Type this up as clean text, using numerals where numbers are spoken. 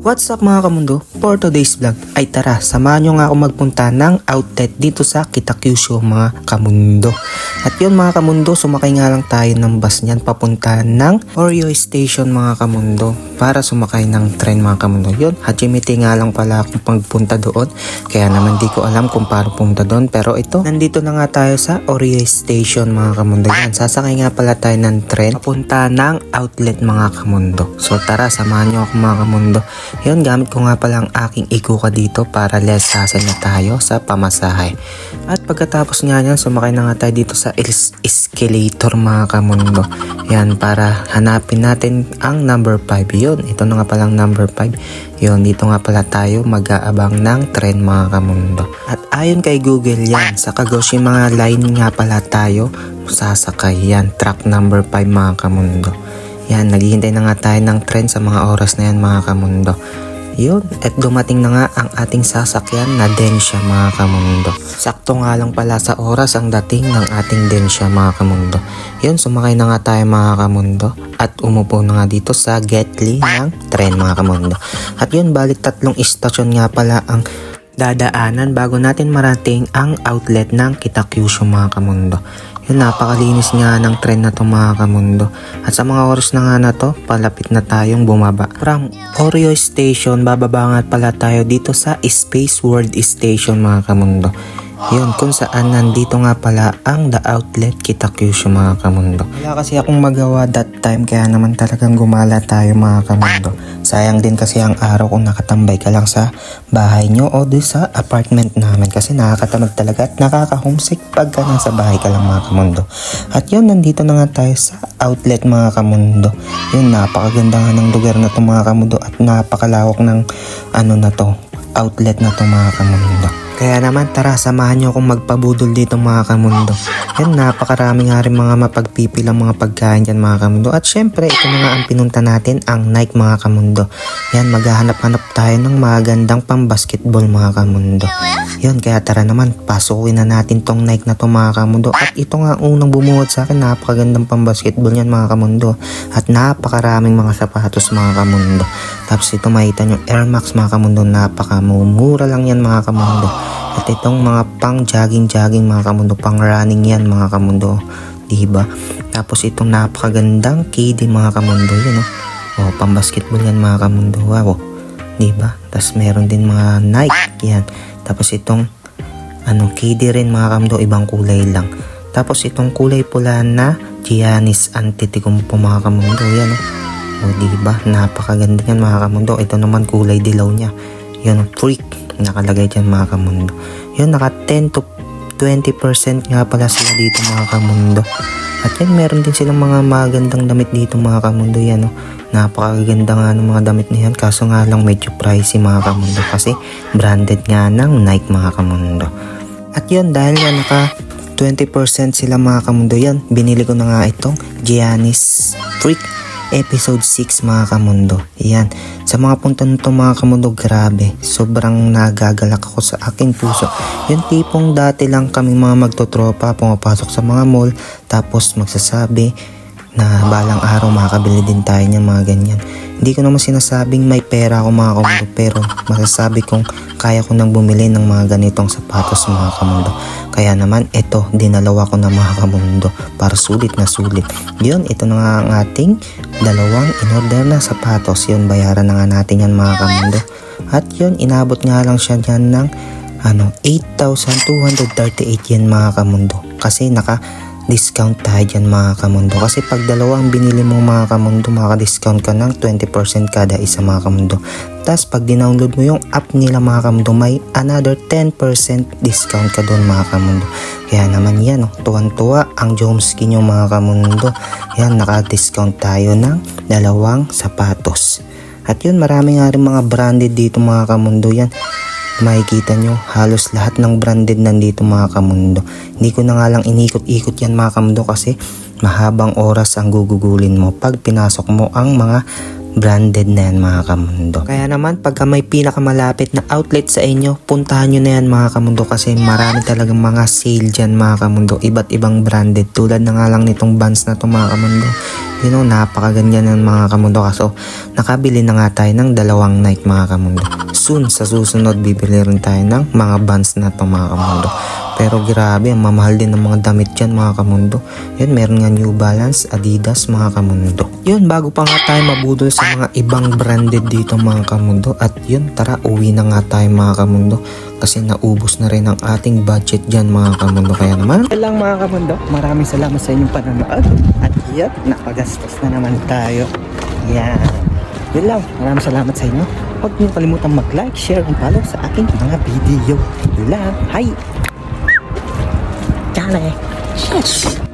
What's up mga kamundo? For today's vlog ay tara, samahan nyo nga ako magpunta ng outlet dito sa Kitakyushu mga kamundo. At yun mga kamundo, sumakay nga lang tayo ng bus niyan papunta ng Oryo Station mga kamundo para sumakay ng train mga kamundo. Yun, Hachimite nga lang pala akong pagpunta doon, kaya naman di ko alam kung paano pumunta doon. Pero ito, nandito na nga tayo sa Oryo Station mga kamundo. Yan, sasakay nga pala tayo ng train papunta ng outlet mga kamundo. So tara, samahan nyo ako mga kamundo. Yun, gamit ko nga pala ang aking ikuka dito para less hassle na tayo sa pamasahe. At pagkatapos nga yan, sumakay na nga tayo dito sa escalator mga kamundo. Yan, para hanapin natin ang number 5. Yun, ito na nga palang number 5. Yun, dito nga pala tayo mag-aabang ng tren mga kamundo. At ayon kay Google yan, sa Kagoshima line nga pala tayo sasakay. Yan, track number 5 mga kamundo. Yan, naghihintay na nga tayo ng tren sa mga oras na yan mga kamundo. Yun, at dumating na nga ang ating sasakyan na Densha mga kamundo. Sakto nga lang pala sa oras ang dating ng ating Densha mga kamundo. Yun, sumakay na nga tayo mga kamundo at umupo na nga dito sa Getli ng tren mga kamundo. At yun, balik 3 istasyon nga pala ang dadaanan bago natin marating ang outlet ng Kitakyushu mga kamundo. Yun, napakalinis nga ng tren na to mga kamundo. At sa mga oras na nga na to, palapit na tayong bumaba. From Oryo Station, bababa nga pala tayo dito sa Space World Station mga kamundo. Yun, kung saan nandito nga pala ang The Outlet Kitakyushu mga kamundo. Wala kasi akong magawa that time, kaya naman talagang gumala tayo mga kamundo. Sayang din kasi ang araw kung nakatambay ka lang sa bahay nyo o doon sa apartment namin, kasi nakakatamad talaga at nakaka-homesick pagka nasa bahay ka lang mga kamundo. At yun, nandito na nga tayo sa outlet mga kamundo. Yun, napakaganda nga ng lugar na to mga kamundo at napakalawak ng outlet na to mga kamundo. Kaya naman tara, samahan nyo akong magpabudol dito mga kamundo. Yan, napakarami nga rin mga mapagpipilang mga pagkain dyan mga kamundo. At syempre, ito na nga ang pinunta natin, ang Nike mga kamundo. Yan, maghahanap-hanap tayo ng magandang pang-basketball mga kamundo. Yan, kaya tara naman, pasukin na natin tong Nike na to mga kamundo. At ito nga unang bumuhat sa akin, napakagandang pang-basketball yan mga kamundo. At napakaraming mga sapatos mga kamundo. Tapos ito makita nyo, Air Max mga kamundo, napakamumura lang yan mga kamundo. At itong mga pang jogging mga kamundo, pang running yan mga kamundo, diba? Tapos itong napakagandang KD mga kamundo, yun oh, pang basketball yan mga kamundo, wow, diba? Tapos meron din mga Nike yan. Tapos itong KD rin mga kamundo, ibang kulay lang. Tapos itong kulay pula na Giannis Antetokounmpo mga kamundo, yan oh, diba? Napakaganda yan mga kamundo. Ito naman kulay dilaw niya, yun, freak nakalagay dyan mga kamundo. Yun, naka 10 to 20% nga pala sila dito mga kamundo. At yan, meron din silang mga magandang damit dito mga kamundo. Yan napakaganda nga ng mga damit na yan, kaso nga lang medyo pricey mga kamundo kasi branded nga ng Nike mga kamundo. At yun, dahil nga naka 20% sila mga kamundo, yan, binili ko na nga itong Giannis Freak Episode 6 mga kamundo. Yan, sa mga punta nito mga kamundo, grabe, sobrang nagagalak ako sa aking puso. Yung tipong dati lang kami mga magtotropa, pumapasok sa mga mall, tapos magsasabi na balang araw makakabili din tayo ng mga ganyan. Hindi ko naman sinasabing may pera ako mga kamundo, pero masasabi kong kaya ko nang bumili ng mga ganitong sapatos mga kamundo. Kaya naman ito, dinalawa ko na mga kamundo para sulit na sulit. Yun, ito na nga ang ating dalawang in-order na sapatos. Yun, bayaran na nga natin yan mga kamundo. At yun, inabot nga lang siya dyan ng 8,238 yan mga kamundo. Kasi naka-discount tayo dyan mga kamundo. Kasi pag dalawang binili mo mga kamundo, maka-discount ka ng 20% kada isa mga kamundo. Tapos pag dinownload mo yung app nila mga kamundo, may another 10% discount ka doon mga kamundo. Kaya naman yan, tuwan-tuwa ang Jomski nyo mga kamundo. Yan, naka-discount tayo ng dalawang sapatos. At yun, marami nga rin mga branded dito mga kamundo. Yan, makikita nyo, halos lahat ng branded nandito mga kamundo. Hindi ko na nga lang inikot-ikot yan mga kamundo kasi mahabang oras ang gugugulin mo pag pinasok mo ang mga branded na yan mga kamundo. Kaya naman pagka may pinakamalapit na outlet sa inyo, puntahan nyo na yan mga kamundo kasi marami talagang mga sale dyan mga kamundo. Iba't ibang branded, tulad na nga lang nitong Vans na to mga kamundo. napakaganyan ng mga kamundo. Kaso nakabili na nga tayo ng 2 night mga kamundo. Soon sa susunod bibili rin tayo ng mga bands na to mga kamundo. Pero grabe, ang mamahal din ng mga damit dyan mga kamundo. Yun, meron nga New Balance, Adidas mga kamundo. Yun, bago pa nga tayo mabudol sa mga ibang branded dito mga kamundo. At yun, tara, uwi na nga tayo mga kamundo. Kasi naubos na rin ang ating budget dyan mga kamundo. Kaya naman, Yan lang mga kamundo, maraming salamat sa inyong panonood. At yun, nakagastos na naman tayo. Yan. Yun lang, maraming salamat sa inyo. Huwag niyo kalimutan mag-like, share, and follow sa aking mga video. Yun lang, hi! Chale! Yes!